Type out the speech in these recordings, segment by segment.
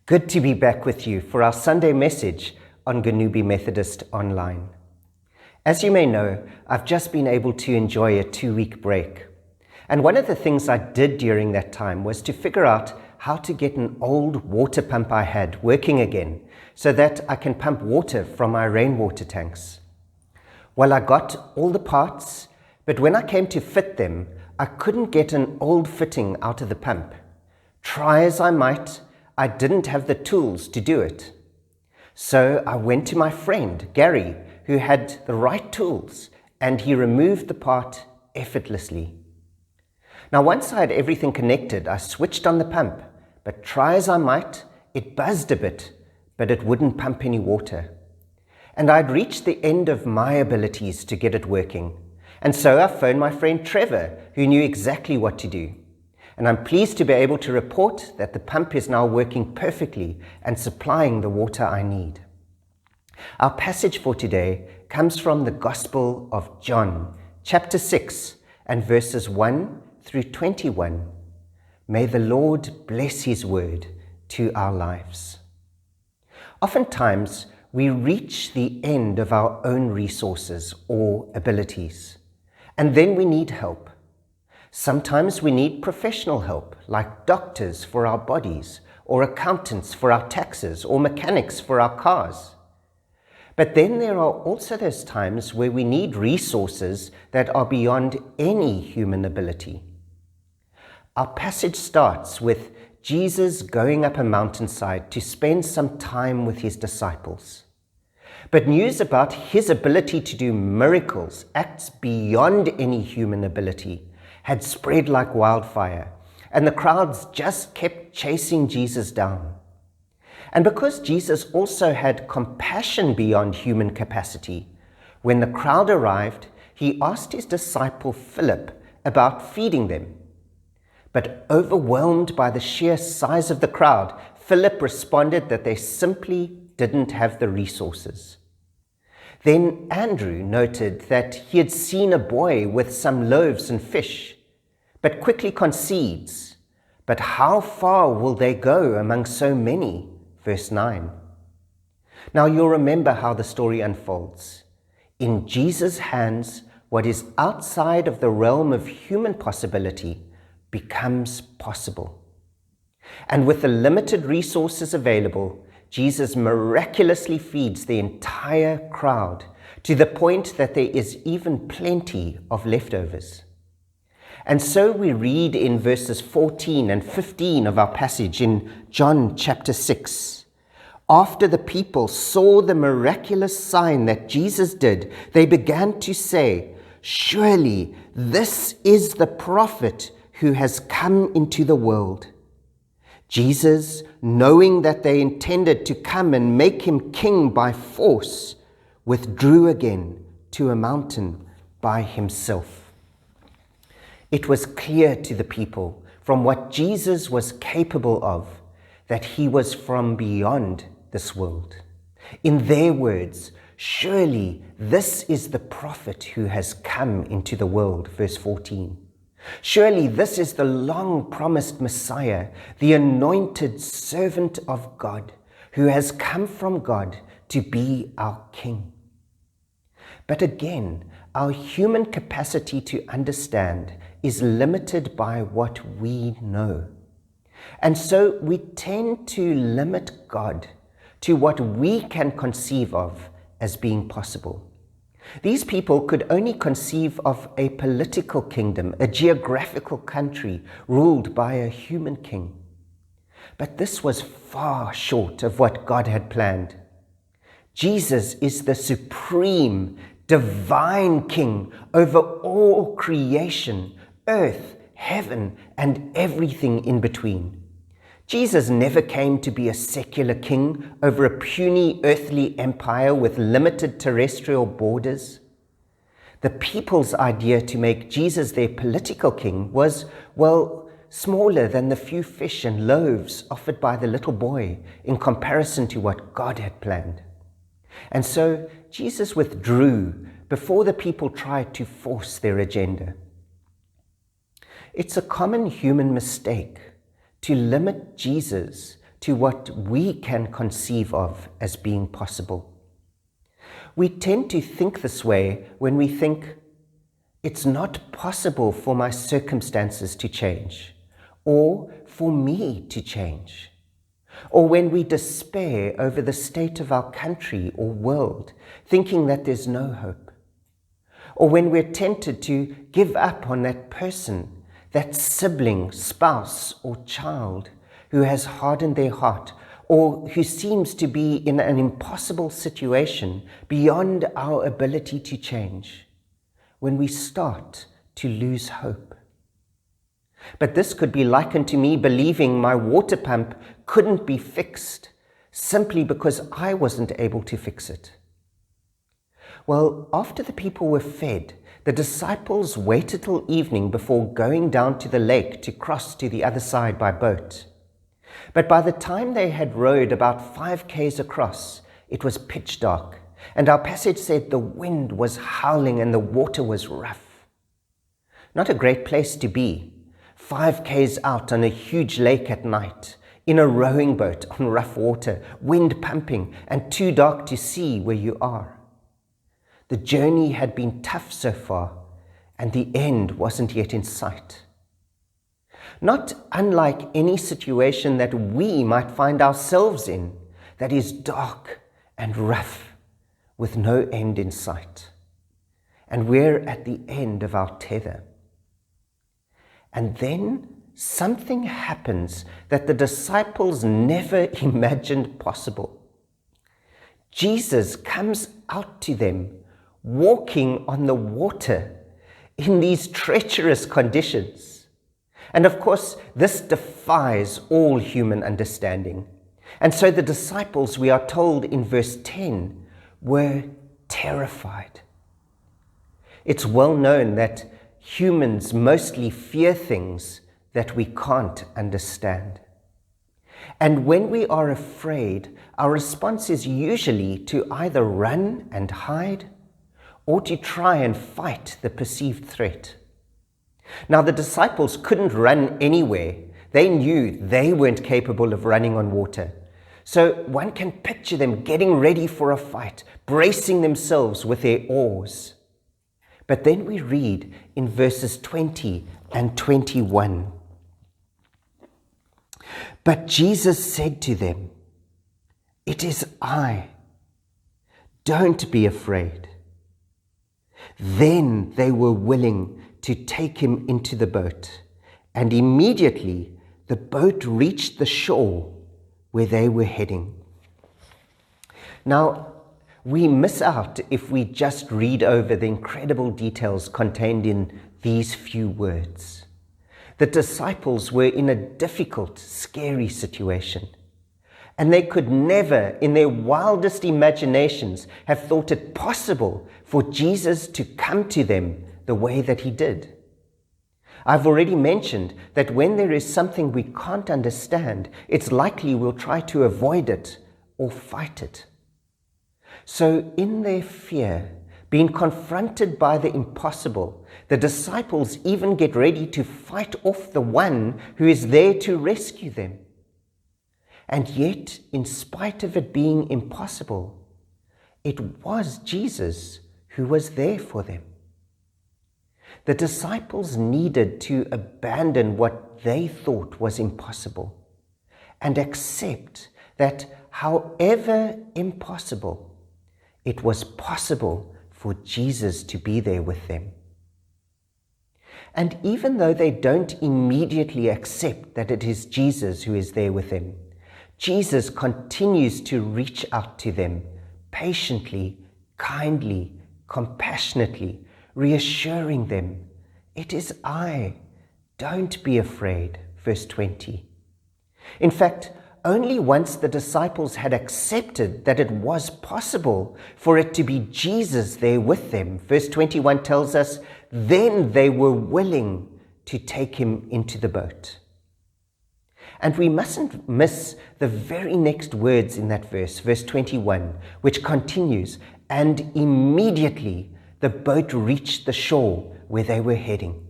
Good to be back with you for our Sunday message on Ganubi Methodist Online. As you may know, I've just been able to enjoy a 2-week break. And one of the things I did during that time was to figure out how to get an old water pump I had working again so that I can pump water from my rainwater tanks. Well, I got all the parts, but when I came to fit them, I couldn't get an old fitting out of the pump. Try as I might, I didn't have the tools to do it. So I went to my friend, Gary, who had the right tools, and he removed the part effortlessly. Now, once I had everything connected, I switched on the pump, but try as I might, it buzzed a bit, but it wouldn't pump any water. And I'd reached the end of my abilities to get it working. And so I phoned my friend Trevor, who knew exactly what to do. And I'm pleased to be able to report that the pump is now working perfectly and supplying the water I need. Our passage for today comes from the Gospel of John, chapter 6, and verses 1 through 21. May the Lord bless His word to our lives. Oftentimes, we reach the end of our own resources or abilities, and then we need help. Sometimes we need professional help, like doctors for our bodies, or accountants for our taxes, or mechanics for our cars. But then there are also those times where we need resources that are beyond any human ability. Our passage starts with Jesus going up a mountainside to spend some time with his disciples. But news about his ability to do miracles, acts beyond any human ability, had spread like wildfire, and the crowds just kept chasing Jesus down. And because Jesus also had compassion beyond human capacity, when the crowd arrived, he asked his disciple Philip about feeding them. But overwhelmed by the sheer size of the crowd, Philip responded that they simply didn't have the resources. Then Andrew noted that he had seen a boy with some loaves and fish, but quickly concedes, "But how far will they go among so many?" Verse 9. Now you'll remember how the story unfolds. In Jesus' hands, what is outside of the realm of human possibility becomes possible. And with the limited resources available, Jesus miraculously feeds the entire crowd to the point that there is even plenty of leftovers. And so we read in verses 14 and 15 of our passage in John chapter 6. After the people saw the miraculous sign that Jesus did, they began to say, "Surely this is the prophet who has come into the world." Jesus, knowing that they intended to come and make him king by force, withdrew again to a mountain by himself. It was clear to the people from what Jesus was capable of that he was from beyond this world. In their words, "Surely this is the prophet who has come into the world," verse 14. "Surely this is the long-promised Messiah, the anointed servant of God, who has come from God to be our king." But again, our human capacity to understand is limited by what we know. And so we tend to limit God to what we can conceive of as being possible. These people could only conceive of a political kingdom, a geographical country ruled by a human king. But this was far short of what God had planned. Jesus is the supreme, divine king over all creation, earth, heaven, and everything in between. Jesus never came to be a secular king over a puny earthly empire with limited terrestrial borders. The people's idea to make Jesus their political king was, well, smaller than the few fish and loaves offered by the little boy in comparison to what God had planned. And so Jesus withdrew before the people tried to force their agenda. It's a common human mistake to limit Jesus to what we can conceive of as being possible. We tend to think this way when we think, it's not possible for my circumstances to change, or for me to change. Or when we despair over the state of our country or world, thinking that there's no hope. Or when we're tempted to give up on that person, that sibling, spouse, or child who has hardened their heart, or who seems to be in an impossible situation beyond our ability to change, when we start to lose hope. But this could be likened to me believing my water pump couldn't be fixed simply because I wasn't able to fix it. Well, after the people were fed, the disciples waited till evening before going down to the lake to cross to the other side by boat. But by the time they had rowed about 5 k's across, it was pitch dark, and our passage said the wind was howling and the water was rough. Not a great place to be, 5 k's out on a huge lake at night, in a rowing boat on rough water, wind pumping, and too dark to see where you are. The journey had been tough so far, and the end wasn't yet in sight. Not unlike any situation that we might find ourselves in, that is dark and rough, with no end in sight. And we're at the end of our tether. And then something happens that the disciples never imagined possible. Jesus comes out to them, walking on the water in these treacherous conditions. And of course, this defies all human understanding. And so the disciples, we are told in verse 10, were terrified. It's well known that humans mostly fear things that we can't understand. And when we are afraid, our response is usually to either run and hide or to try and fight the perceived threat. Now, the disciples couldn't run anywhere. They knew they weren't capable of running on water. So one can picture them getting ready for a fight, bracing themselves with their oars. But then we read in verses 20 and 21. But Jesus said to them, "It is I. Don't be afraid." Then they were willing to take him into the boat, and immediately the boat reached the shore where they were heading. Now, we miss out if we just read over the incredible details contained in these few words. The disciples were in a difficult, scary situation, and they could never, in their wildest imaginations, have thought it possible for Jesus to come to them the way that he did. I've already mentioned that when there is something we can't understand, it's likely we'll try to avoid it or fight it. So in their fear, being confronted by the impossible, the disciples even get ready to fight off the one who is there to rescue them. And yet, in spite of it being impossible, it was Jesus who was there for them. The disciples needed to abandon what they thought was impossible and accept that however impossible, it was possible for Jesus to be there with them. And even though they don't immediately accept that it is Jesus who is there with them, Jesus continues to reach out to them patiently, kindly, compassionately, reassuring them, "It is I, don't be afraid," verse 20. In fact, only once the disciples had accepted that it was possible for it to be Jesus there with them, verse 21 tells us, then they were willing to take him into the boat. And we mustn't miss the very next words in that verse, verse 21, which continues, "And immediately the boat reached the shore where they were heading."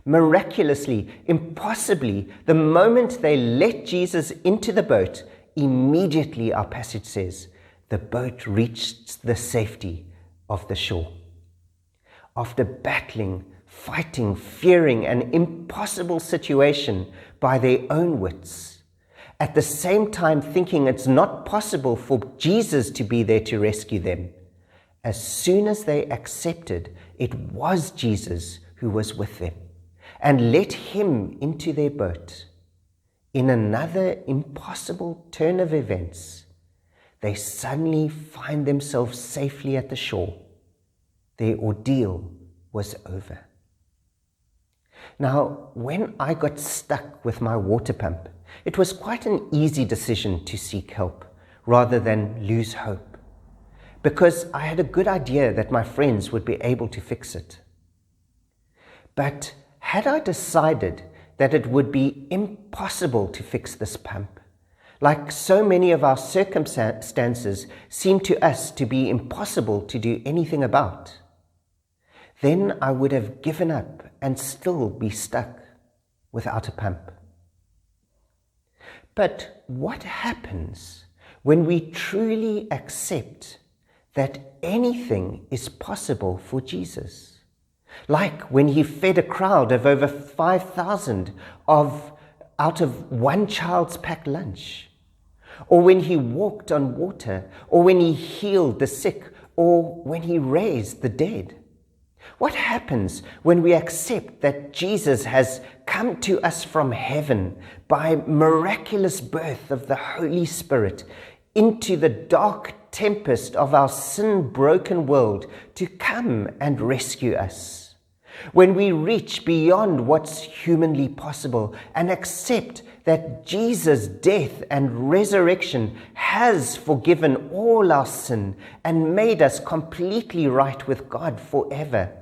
Miraculously, impossibly, the moment they let Jesus into the boat, immediately, our passage says, the boat reached the safety of the shore. After battling, fighting, fearing an impossible situation by their own wits, at the same time thinking it's not possible for Jesus to be there to rescue them, as soon as they accepted it was Jesus who was with them, and let him into their boat, in another impossible turn of events, they suddenly find themselves safely at the shore. Their ordeal was over. Now, when I got stuck with my water pump, it was quite an easy decision to seek help rather than lose hope, because I had a good idea that my friends would be able to fix it. But had I decided that it would be impossible to fix this pump, like so many of our circumstances seem to us to be impossible to do anything about, then I would have given up and still be stuck without a pump. But what happens when we truly accept that anything is possible for Jesus? Like when he fed a crowd of over 5,000 out of one child's packed lunch, or when he walked on water, or when he healed the sick, or when he raised the dead. What happens when we accept that Jesus has come to us from heaven by miraculous birth of the Holy Spirit into the dark tempest of our sin-broken world to come and rescue us? When we reach beyond what's humanly possible and accept that Jesus' death and resurrection has forgiven all our sin and made us completely right with God forever,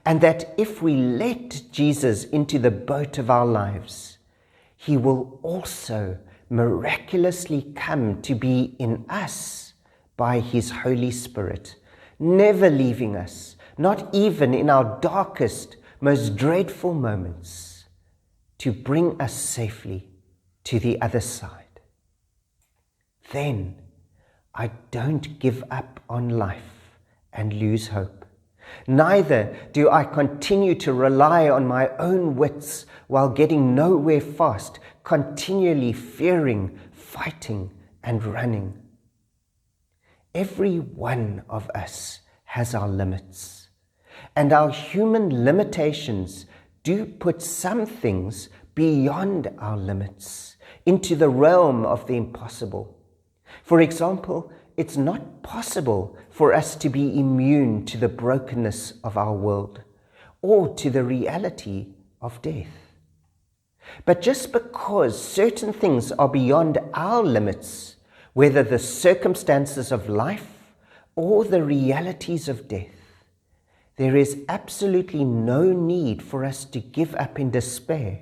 and that if we let Jesus into the boat of our lives, he will also miraculously come to be in us by his Holy Spirit, never leaving us, not even in our darkest, most dreadful moments, to bring us safely to the other side. Then I don't give up on life and lose hope. Neither do I continue to rely on my own wits while getting nowhere fast, continually fearing, fighting, and running. Every one of us has our limits, and our human limitations do put some things beyond our limits, into the realm of the impossible. For example, it's not possible for us to be immune to the brokenness of our world or to the reality of death. But just because certain things are beyond our limits, whether the circumstances of life or the realities of death, there is absolutely no need for us to give up in despair,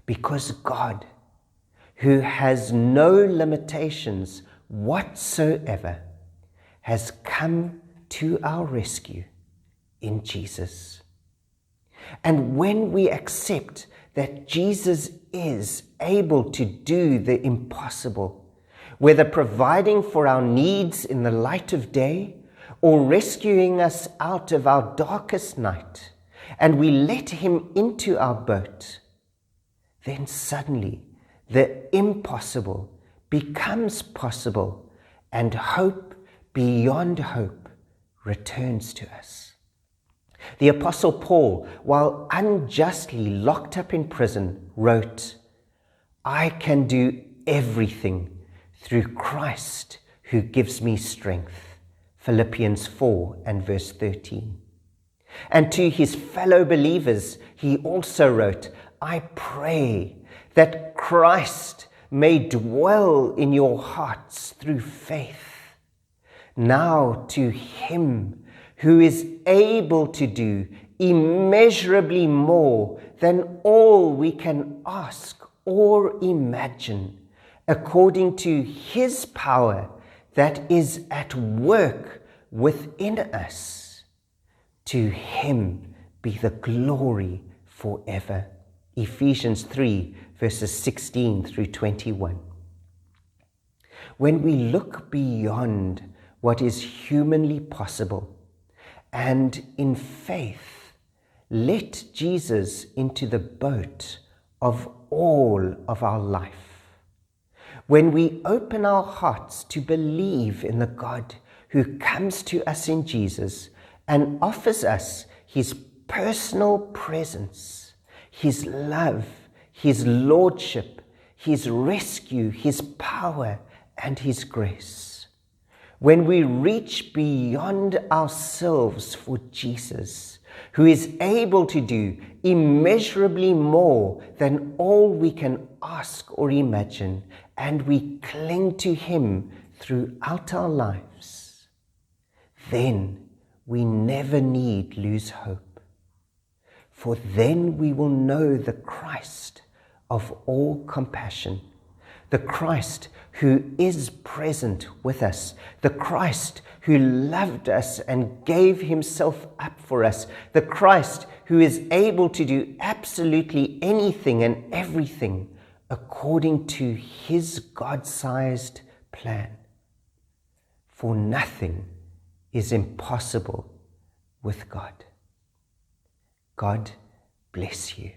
because God, who has no limitations whatsoever, has come to our rescue in Jesus. And when we accept that Jesus is able to do the impossible, whether providing for our needs in the light of day or rescuing us out of our darkest night, and we let him into our boat, then suddenly the impossible becomes possible, and hope beyond hope returns to us. The Apostle Paul, while unjustly locked up in prison, wrote, "I can do everything through Christ who gives me strength." Philippians 4 and verse 13. And to his fellow believers, he also wrote, "I pray that Christ may dwell in your hearts through faith. Now to him who is able to do immeasurably more than all we can ask or imagine, according to his power that is at work within us, to him be the glory forever. Ephesians 3, verses 16 through 21. When we look beyond what is humanly possible and in faith let Jesus into the boat of all of our life, when we open our hearts to believe in the God who comes to us in Jesus and offers us his personal presence, his love, his lordship, his rescue, his power, and his grace. When we reach beyond ourselves for Jesus, who is able to do immeasurably more than all we can ask or imagine, and we cling to him throughout our lives, then we never need lose hope. For then we will know the Christ of all compassion, the Christ who is present with us, the Christ who loved us and gave himself up for us, the Christ who is able to do absolutely anything and everything according to his God-sized plan. For nothing is impossible with God. God bless you.